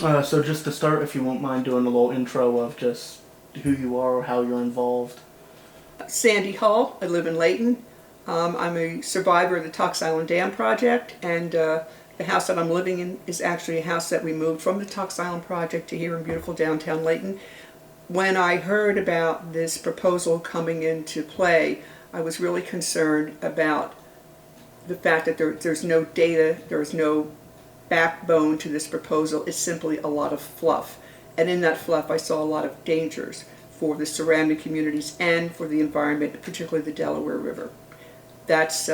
So just to start, if you won't mind doing a little intro of just who you are or how you're involved. Sandy Hull. I live in Layton. I'm a survivor of the Tux Island Dam project, and the house that I'm living in is actually a house that we moved from the Tux Island project to here in beautiful downtown Layton. When I heard about this proposal coming into play, I was really concerned about the fact that there's no data, there's no backbone to this proposal. It's simply a lot of fluff. And in that fluff, I saw a lot of dangers for the surrounding communities and for the environment, particularly the Delaware River. That's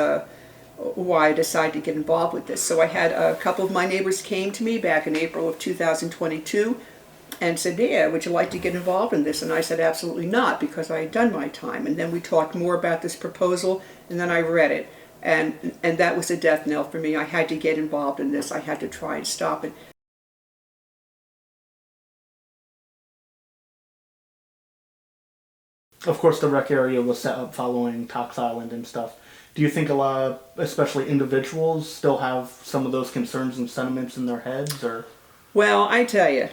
why I decided to get involved with this. So I had a couple of my neighbors came to me back in April of 2022 and said, yeah, would you like to get involved in this? And I said, absolutely not, because I had done my time. And then we talked more about this proposal, and then I read it. And that was a death knell for me. I had to get involved in this. I had to try and stop it. Of course, the rec area was set up following Tox Island and stuff. Do you think a lot, especially individuals, still have some of those concerns and sentiments in their heads, or? Well, I tell you,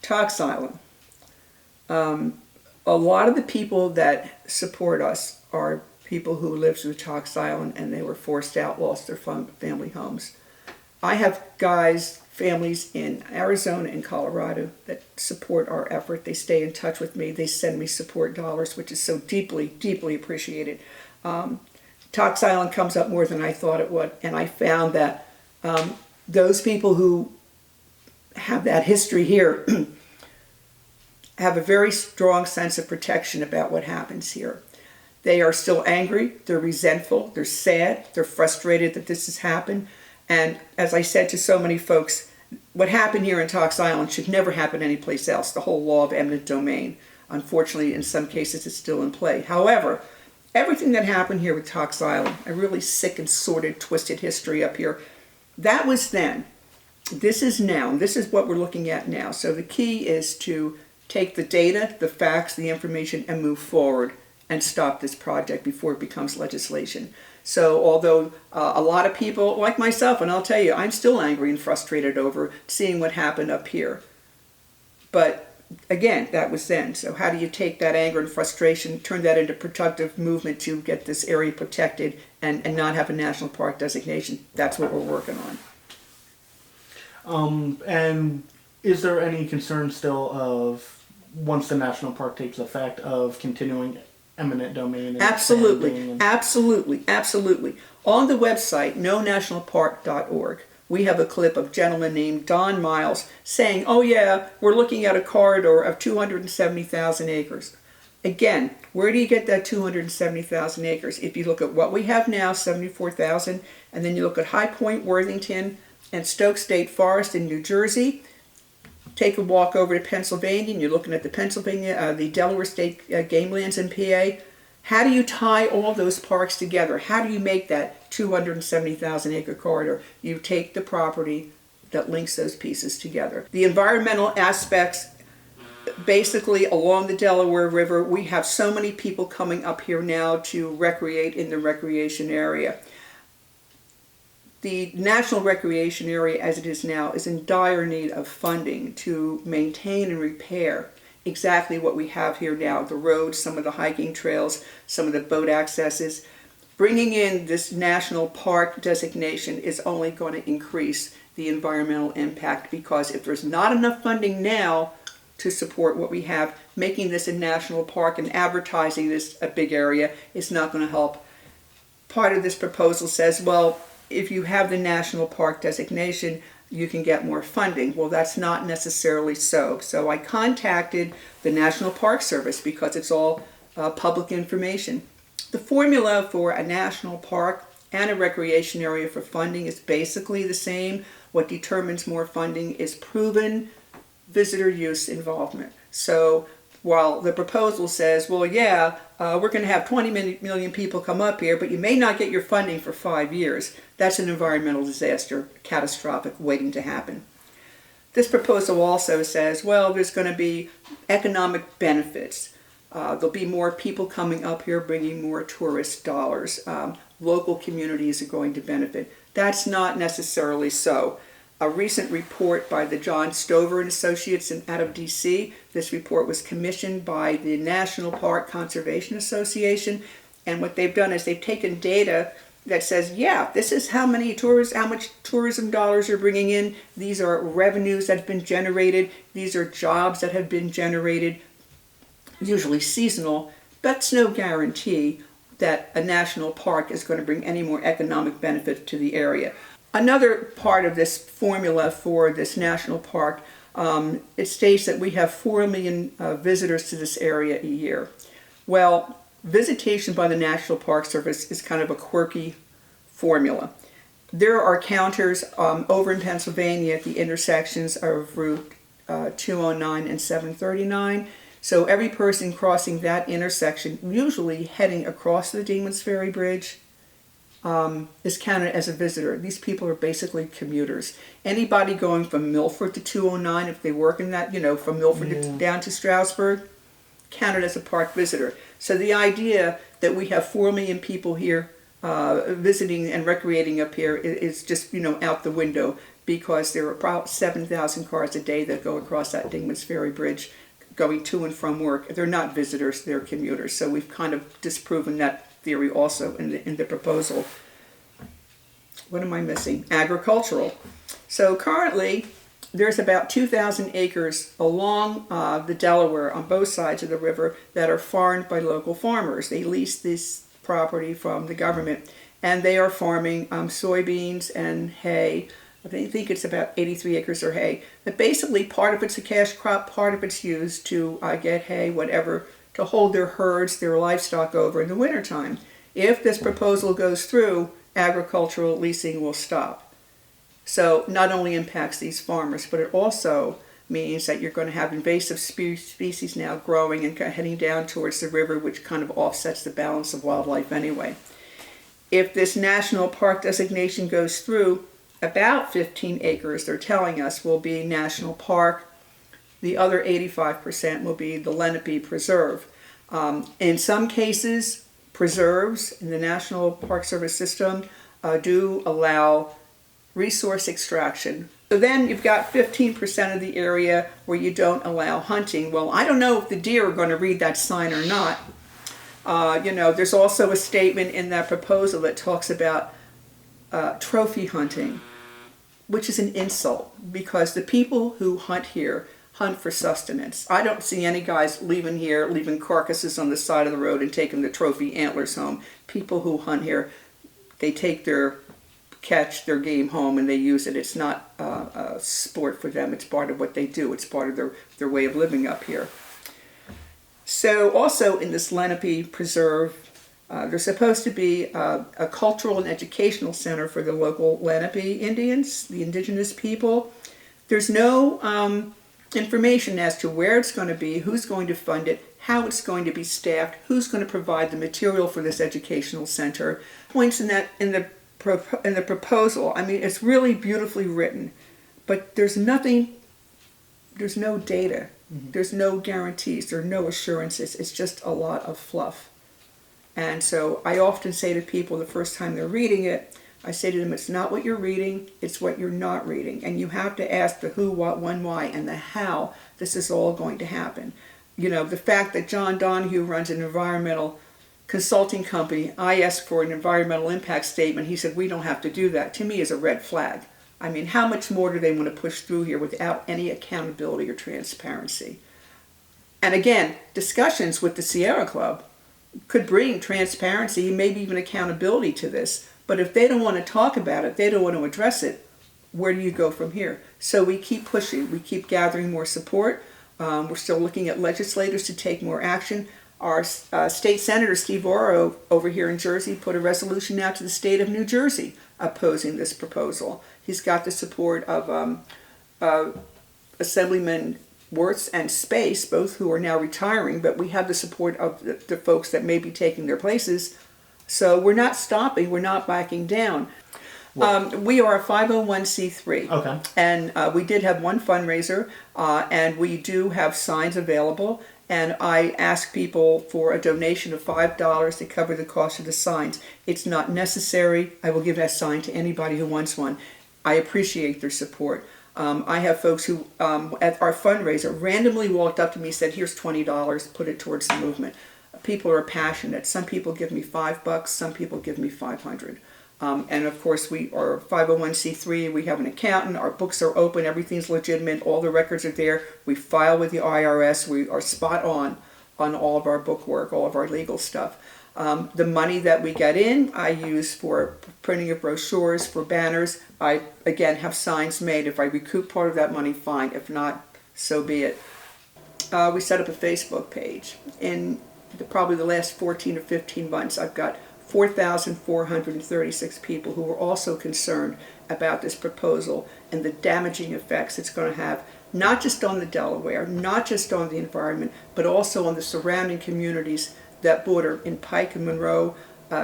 Tox Island, a lot of the people that support us are people who lived through Tox Island and they were forced out, lost their family homes. I have families in Arizona and Colorado that support our effort. They stay in touch with me. They send me support dollars, which is so deeply, deeply appreciated. Tox Island comes up more than I thought it would, and I found that those people who have that history here have a very strong sense of protection about what happens here. They are still angry, they're resentful, they're sad, they're frustrated that this has happened. And as I said to so many folks, what happened here in Tox Island should never happen anyplace else, the whole law of eminent domain. Unfortunately, in some cases, it's still in play. However, everything that happened here with Tox Island, a really sick and sordid, twisted history up here, that was then. This is now, and this is what we're looking at now. So the key is to take the data, the facts, the information, and move forward and stop this project before it becomes legislation. So although a lot of people, like myself, and I'll tell you, I'm still angry and frustrated over seeing what happened up here. But again, that was then. So how do you take that anger and frustration, turn that into productive movement to get this area protected and not have a national park designation? That's what we're working on. And is there any concern still of, once the national park takes effect, of continuing eminent domain? And absolutely, absolutely, absolutely. On the website, nonationalpark.org, we have a clip of a gentleman named Don Miles saying, oh yeah, we're looking at a corridor of 270,000 acres. Again, where do you get that 270,000 acres? If you look at what we have now, 74,000, and then you look at High Point, Worthington, and Stoke State Forest in New Jersey, take a walk over to Pennsylvania, and you're looking at the Delaware State game lands in PA. How do you tie all those parks together? How do you make that 270,000 acre corridor? You take the property that links those pieces together. The environmental aspects, basically along the Delaware River, we have so many people coming up here now to recreate in the recreation area. The National Recreation Area, as it is now, is in dire need of funding to maintain and repair exactly what we have here now, the roads, some of the hiking trails, some of the boat accesses. Bringing in this national park designation is only going to increase the environmental impact, because if there's not enough funding now to support what we have, making this a national park and advertising this a big area is not going to help. Part of this proposal says, well, if you have the national park designation, you can get more funding. Well, that's not necessarily so. So I contacted the National Park Service because it's all public information. The formula for a national park and a recreation area for funding is basically the same. What determines more funding is proven visitor use involvement. So while the proposal says, well, yeah, we're going to have 20 million people come up here, but you may not get your funding for 5 years. That's an environmental disaster, catastrophic, waiting to happen. This proposal also says, well, there's going to be economic benefits. There'll be more people coming up here, bringing more tourist dollars. Local communities are going to benefit. That's not necessarily so. a recent report by the John Stover and Associates out of DC. This report was commissioned by the National Park Conservation Association, and what they've done is they've taken data that says, yeah, this is how much tourism dollars are bringing in. These are revenues that have been generated. These are jobs that have been generated, usually seasonal. That's no guarantee that a national park is going to bring any more economic benefit to the area. Another part of this formula for this national park, it states that we have 4 million visitors to this area a year. Well, visitation by the National Park Service is kind of a quirky formula. There are counters over in Pennsylvania at the intersections of Route 209 and 739. So every person crossing that intersection, usually heading across the Demons Ferry Bridge, is counted as a visitor. These people are basically commuters. Anybody going from Milford to 209, if they work in that, from Milford down to Stroudsburg, counted as a park visitor. So the idea that we have 4 million people here visiting and recreating up here is just, out the window, because there are about 7,000 cars a day that go across that Dingman's Ferry Bridge going to and from work. They're not visitors, they're commuters. So we've kind of disproven that theory also in the proposal. What am I missing? Agricultural. So currently, there's about 2,000 acres along the Delaware on both sides of the river that are farmed by local farmers. They lease this property from the government, and they are farming soybeans and hay. I think it's about 83 acres of hay. But basically, part of it's a cash crop, part of it's used to get hay, whatever, to hold their herds, their livestock over in the wintertime. If this proposal goes through, agricultural leasing will stop. So not only impacts these farmers, but it also means that you're going to have invasive species now growing and heading down towards the river, which kind of offsets the balance of wildlife anyway. If this national park designation goes through, about 15 acres, they're telling us, will be national park. The other 85% will be the Lenape Preserve. In some cases, preserves in the National Park Service system do allow resource extraction. So then you've got 15% of the area where you don't allow hunting. Well, I don't know if the deer are going to read that sign or not. There's also a statement in that proposal that talks about trophy hunting, which is an insult, because the people who hunt here hunt for sustenance. I don't see any guys leaving carcasses on the side of the road and taking the trophy antlers home. People who hunt here, they take their game home and they use it. It's not a sport for them. It's part of what they do. It's part of their way of living up here. So also in this Lenape Preserve, there's supposed to be a cultural and educational center for the local Lenape Indians, the indigenous people. There's no information as to where it's going to be, who's going to fund it, how it's going to be staffed, who's going to provide the material for this educational center. Points in the proposal. I mean, it's really beautifully written, but there's no data. Mm-hmm. There's no guarantees. There are no assurances. It's just a lot of fluff. And so I often say to people the first time they're reading it, I say to them, it's not what you're reading, it's what you're not reading. And you have to ask the who, what, when, why, and the how this is all going to happen. The fact that John Donahue runs an environmental consulting company, I asked for an environmental impact statement, he said, we don't have to do that. To me is a red flag. I mean, how much more do they want to push through here without any accountability or transparency? And again, discussions with the Sierra Club could bring transparency, maybe even accountability to this. But if they don't want to talk about it, they don't want to address it, where do you go from here? So we keep pushing. We keep gathering more support. We're still looking at legislators to take more action. Our state senator, Steve Oro, over here in Jersey, put a resolution out to the state of New Jersey opposing this proposal. He's got the support of Assemblyman Wirtz and Space, both who are now retiring, but we have the support of the folks that may be taking their places. So we're not stopping, we're not backing down. We are a 501c3. Okay. And we did have one fundraiser, and we do have signs available. And I ask people for a donation of $5 to cover the cost of the signs. It's not necessary. I will give that sign to anybody who wants one. I appreciate their support. I have folks who, at our fundraiser, randomly walked up to me and said, here's $20, put it towards the movement. People are passionate. Some people give me $5, some people give me $500. And of course, we are 501c3, we have an accountant, our books are open, everything's legitimate, all the records are there. We file with the IRS, we are spot on all of our book work, all of our legal stuff. The money that we get in, I use for printing of brochures, for banners. I, again, have signs made. If I recoup part of that money, fine. If not, so be it. We set up a Facebook page. In probably the last 14 or 15 months, I've got 4,436 people who are also concerned about this proposal and the damaging effects it's going to have, not just on the Delaware, not just on the environment, but also on the surrounding communities that border in Pike and Monroe,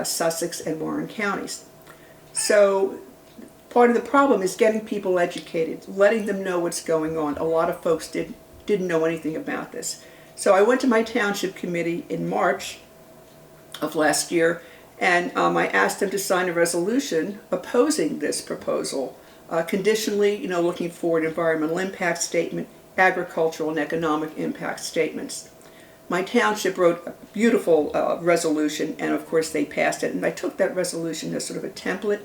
Sussex, and Warren counties. So part of the problem is getting people educated, letting them know what's going on. A lot of folks didn't know anything about this. So I went to my township committee in March of last year, and I asked them to sign a resolution opposing this proposal, conditionally, looking for an environmental impact statement, agricultural and economic impact statements. My township wrote a beautiful resolution, and of course they passed it. And I took that resolution as sort of a template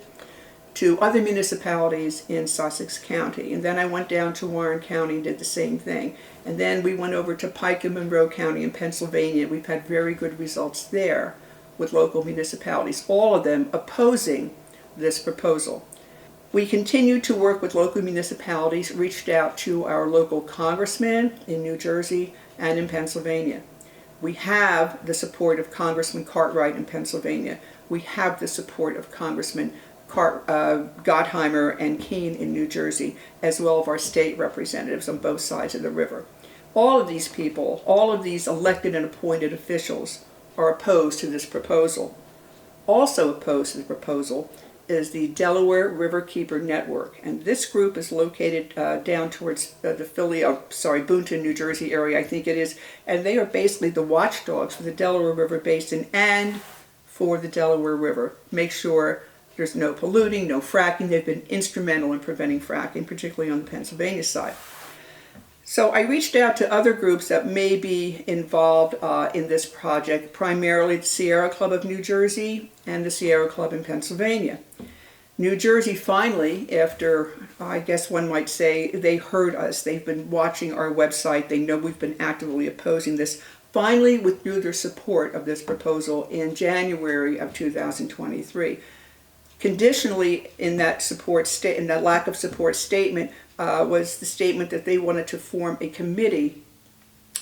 to other municipalities in Sussex County. And then I went down to Warren County and did the same thing. And then we went over to Pike and Monroe County in Pennsylvania. We've had very good results there with local municipalities, all of them opposing this proposal. We continued to work with local municipalities, reached out to our local congressman in New Jersey and in Pennsylvania. We have the support of Congressman Cartwright in Pennsylvania. We have the support of Congressman Gottheimer and Keene in New Jersey, as well as our state representatives on both sides of the river. All of these people, all of these elected and appointed officials are opposed to this proposal. Also opposed to the proposal is the Delaware River Keeper Network, and this group is located down towards the Boonton, New Jersey area, I think it is, and they are basically the watchdogs for the Delaware River Basin and for the Delaware River. Make sure there's no polluting, no fracking. They've been instrumental in preventing fracking, particularly on the Pennsylvania side. So I reached out to other groups that may be involved in this project, primarily the Sierra Club of New Jersey and the Sierra Club in Pennsylvania. New Jersey finally, after I guess one might say they heard us, they've been watching our website, they know we've been actively opposing this, finally withdrew their support of this proposal in January of 2023. Conditionally, in that lack of support statement, was the statement that they wanted to form a committee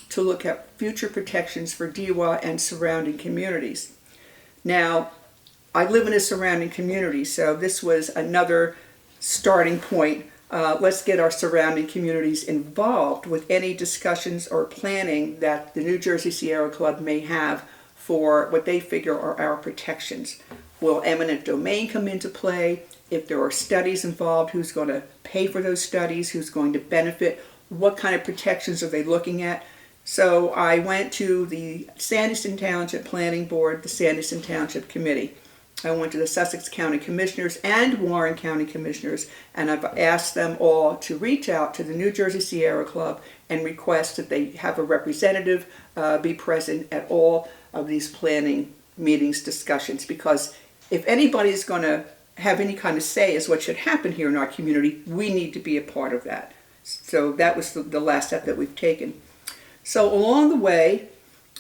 to look at future protections for DWA and surrounding communities. Now, I live in a surrounding community, so this was another starting point. Let's get our surrounding communities involved with any discussions or planning that the New Jersey Sierra Club may have for what they figure are our protections. Will eminent domain come into play? If there are studies involved, who's going to pay for those studies? Who's going to benefit? What kind of protections are they looking at? So I went to the Sandyston Township Planning Board, the Sandyston Township Committee. I went to the Sussex County Commissioners and Warren County Commissioners, and I've asked them all to reach out to the New Jersey Sierra Club and request that they have a representative be present at all of these planning meetings, discussions, because if anybody's going to have any kind of say as what should happen here in our community, we need to be a part of that. So that was the last step that we've taken. So along the way,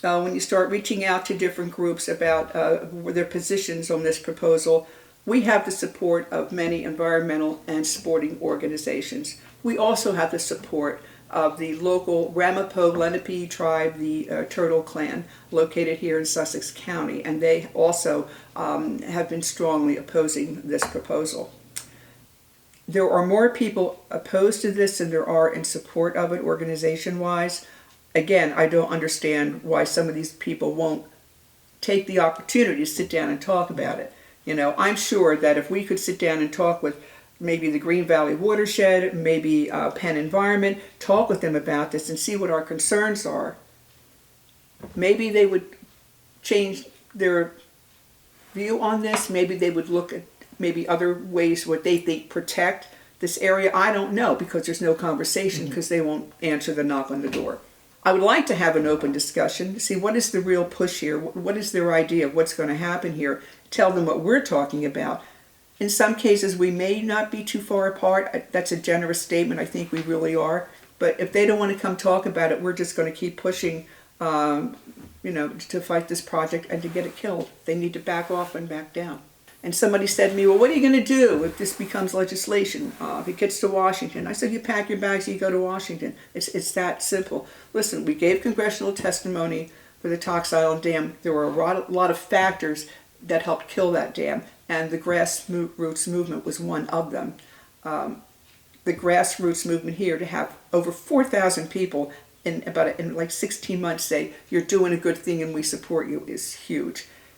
when you start reaching out to different groups about their positions on this proposal, we have the support of many environmental and sporting organizations. We also have the support of the local Ramapo Lenape tribe, the Turtle Clan, located here in Sussex County, and they also have been strongly opposing this proposal. There are more people opposed to this than there are in support of it organization-wise. Again, I don't understand why some of these people won't take the opportunity to sit down and talk about it. I'm sure that if we could sit down and talk with maybe the Green Valley Watershed, maybe Penn Environment, talk with them about this and see what our concerns are, maybe they would change their view on this. Maybe they would look at maybe other ways what they think protect This area, I don't know, because there's no conversation, because they won't answer the knock on the door. I would like to have an open discussion, see what is the real push here, what is their idea of what's going to happen here, tell them what we're talking about. In some cases, we may not be too far apart. That's a generous statement. I think we really are. But if they don't want to come talk about it, we're just going to keep pushing, to fight this project and to get it killed. They need to back off and back down. And somebody said to me, well, what are you going to do if this becomes legislation, if it gets to Washington? I said, you pack your bags and you go to Washington. It's that simple. Listen, we gave congressional testimony for the Tox Island Dam. There were a lot of factors that helped kill that dam, and the grassroots movement was one of them. The grassroots movement here, to have over 4,000 people in like 16 months say, you're doing a good thing and we support you, is huge.